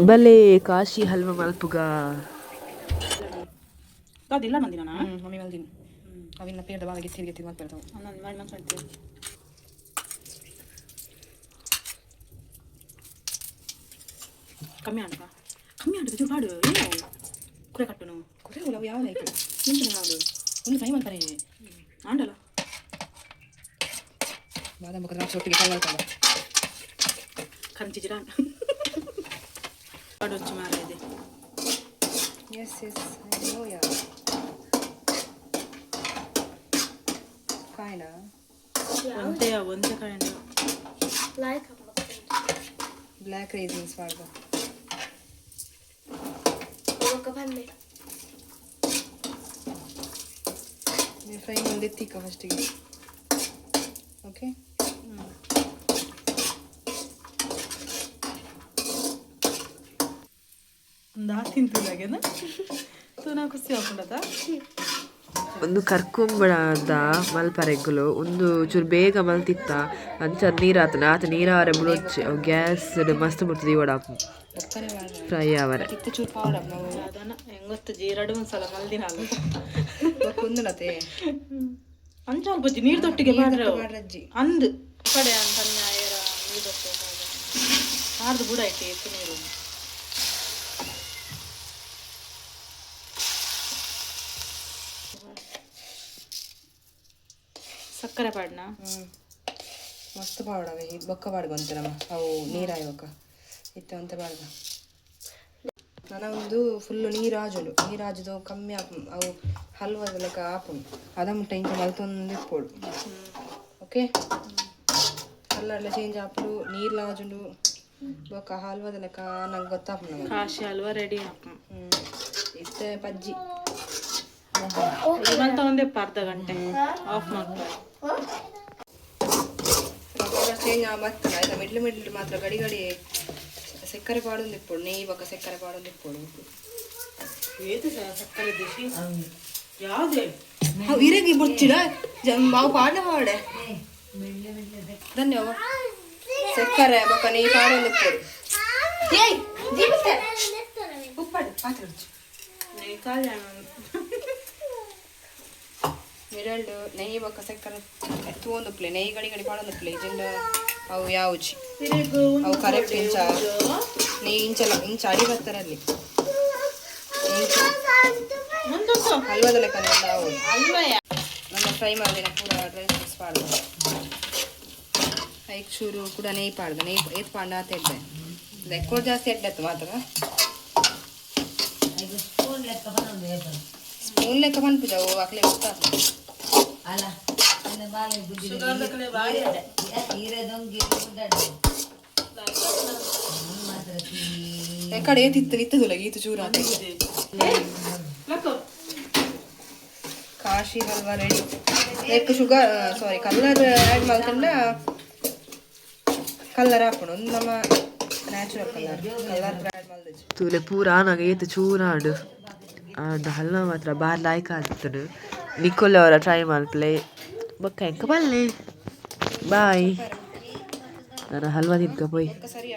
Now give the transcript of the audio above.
ಬಲೆ ಕಾಶಿ ಹಲ್ವ ಮಲ್ಪುಗ ಅದಿಲ್ಲ ನಂದಿನ ಮಮ್ಮಿ ಮಲ್ದಿನಿ ಅವಿನ ಪೇರ್ದ ಬಾಳ ಗೆತ್ತಿ ಮತ್ತೆ ಬರ್ತಾವ ನಾನು ಮಾಡಿ ಮಾತಾಡ್ತೀನಿ ಕಮ್ಮಿ ಆಡ್ತಾ ಚೂರು ಪಾಡು ಏನು ಕುರೆ ಕಟ್ಟುನು ಕುರೆ ಅವು ಯಾವ ಲೈಕ್ ನಿಂತು ಅದು ಒಂದು ಫ್ರೈ ಮಾಡ್ತಾರೆ ಆಂಡಲ್ಲ ಬಾದಾಮ್ ಮುಖದ ನಾಚು ಒಟ್ಟಿಗೆ ಫ್ರೈ ಮಾಡ್ತಾರೆ ಕಂಚಿಜಿರ ಪಾಡು ಹಚ್ಚು ಮಾರ ಇದೆ ಎಸ್ ಐ ನೋ ಯಾ kind of ಒಂದೇ kind of like black raisins varga oka banne me fry mande tikka first ge okay nda tintilagena tu na kusi hakondada ಒಂದು ಕರ್ಕೊಂಬಳದ ಮಲ್ಪರೆಗ್ಗುಲು ಒಂದು ಚೂರು ಬೇಗ ಮಲ್ತಿತ್ತ ಅಂಚದ ನೀರಾತನ ಆತ ನೀರಾರೆ ಬುಡೊಚ್ಚಿ ಅವು ಗ್ಯಾಸ್ ಮಸ್ತ್ ಬಿಡ್ತದೆ ಇವಡಾಪು ಫ್ರೈ ಆವರೆ ಹೆಂಗೊತ್ತು ಜೀರಡು ಒಂದ್ಸಲ ಮಲ್ದಿನ ಕುಂದಲತೆ ಅಂಚಾಲ್ ಬಜ್ಜಿ ನೀರು ತೊಟ್ಟಿಗೆ ಮಾಡ್ರಜ್ಜಿ ಅಂದು ಕಡೆ ಅಂತ ನೀರು ತೊಟ್ಟೆ ಆರ್ದು ಬುಡ ಐತೆ ಎತ್ತು ನೀರು ಸಕ್ಕರೆ ಪಾಡ್ನ ಮಸ್ತ್ ಪಾಡವೆ ಬೊಕ್ಕ ಪಾಡ್ಗೊಂತಾರಮ್ಮ ಅವು ನೀರಾಯವಕ್ಕ ಇತ್ತವಂತ ಪಾಡ್ದ ನನಗೊಂದು ಫುಲ್ಲು ನೀರಾಜುದು ಕಮ್ಮಿ ಆಪು ಅವು ಹಲ್ವದ ಲೆಕ್ಕ ಆಪುನು ಅದ ಮುಟ್ಟ ಇಂಚ ಮಲ್ತೊಂದು ಇಪ್ಪೋಡು ಓಕೆ ಕಲ್ಲರ್ಲ ಚೇಂಜ್ ಆಪುಡು ನೀರು ಲಾಜುಂಡು ಬೊಕ್ಕ ಹಲ್ವದ ಲೆಕ್ಕ ನಂಗೆ ಗೊತ್ತಾಪು ನಮಗೆ ಕಾಶಿ ಹಲ್ವ ರೆಡಿ ಆಪು ಇತ್ತೆ ಪಜ್ಜಿ ಇವಂತ ಒಂದೇ ಅರ್ಧ ಗಂಟೆ ಆಫ್ ಮಾಡ್ತಾರೆ ಚೇಂಜ್ ಬರ್ತದೆ ಆಯ್ತಾ ಮಿಡ್ಲು ಮಾತ್ರ ಗಡಿ ಸಕ್ಕರೆ ಪಾಡೊಂದು ಇಪ್ಪೋಡು ನೆಯ್ಯಿ ಬೊಕ್ಕ ಸಕ್ಕರೆ ಪಾಡೊಂದು ಇಪ್ಪೋಡು ಏತು ಸಕ್ಕರೆ ದಿಶಿ ಯಾವುದೇ ಇರಗಿ ಬುಚ್ಚಿಡ ಬಾವು ಪಾಡ ಹಾಡೆ ಧನ್ಯವಾದ ಸಕ್ಕರೆ ಬೊಕ್ಕ ನೆಯ್ಯಿ ಪಾಡೊಂದು ಇಪ್ಪೋಡು ಏಯ್ ಜೀವಿತೆ ಉಪ್ಪಾಡು ಪಾತ್ರೆ ನೆಯ್ಯಿ ಕಾಲ ಮಿರಲ್ಡು ನೆಯ್ಯಿ ಬೊಕ್ಕ ಸಕ್ಕರೆ ತೂಂದು ಪ್ಲೇ ನೆಯ್ಯಿ ಗಡಿ ಪಾಡೊಂದು ಪ್ಲೇ ಜಿಂಡ ಅವು ಯಾವುಜಿ ಅವು ಕರೆಕ್ಟ್ ಇಂಚ ನೆಯ್ಯಿ ಇಂಚ ಅಡಿ ಬರ್ತಾರಲ್ಲಿ ಹಲ್ವದ ಲೆಕ್ಕ ಅವು ನಮ್ಮ ಫ್ರೈ ಮಾಡಿದ ಪೂರ ಡ್ರೈ ಫ್ರೂಟ್ಸ್ ಪಾಡ್ದು ಐಕ್ ಚೂರು ಕೂಡ ನೆಯ್ಯಿ ಪಾಡ್ದು ನೆಯ್ಯಿ ಏತ್ ಪಾಂಡ ಅಂತ ಎಡ್ಡೆ ಲೆಕ್ಕ ಜಾಸ್ತಿ ಎಡ್ಡೆತ್ತು ಮಾತ್ರ ಸ್ಪೂನ್ ಲೆಕ್ಕ ಬಂದ್ಬಿಟ್ಟವು ಅಕ್ಲೆ ಗೊತ್ತಾಗ್ತದೆ ಅಲ್ಲ ಕಡೆ ಇತ್ತದಿಲ್ಲ ಗೀತು ಚೂರ Kashi halwa ready like sugar sorry colour add ಮಾಡ್ಕೊಂಡ ಕಲರ್ ಹಾಕೋಣ ಒಂದು ನಮ್ಮ ನ್ಯಾಚುರಲ್ ಕಲರ್ ಆ್ಯಡ್ ಮಾಡಿದೆ ತೂಲೆ ಪೂರ ಆನಾಗ ಏತು ಚೂರಾಡು ಅದು ಹಲ್ವ ಮಾತ್ರ ಬಾರ್ ಲಾಯ್ಕ ಆಗ್ತದೆ ನಿಕೋಲೆ ಅವರ ಟ್ರೈ ಮಾಡ್ಪ್ಲೆ ಬೊಕ್ಕ ಎಂಕ ಬಲ್ಲೆ ಬಾಯ್ ನಾನು ಹಲ್ವ ತಿನ್ಕ ಪೋಯ್ ಸರಿ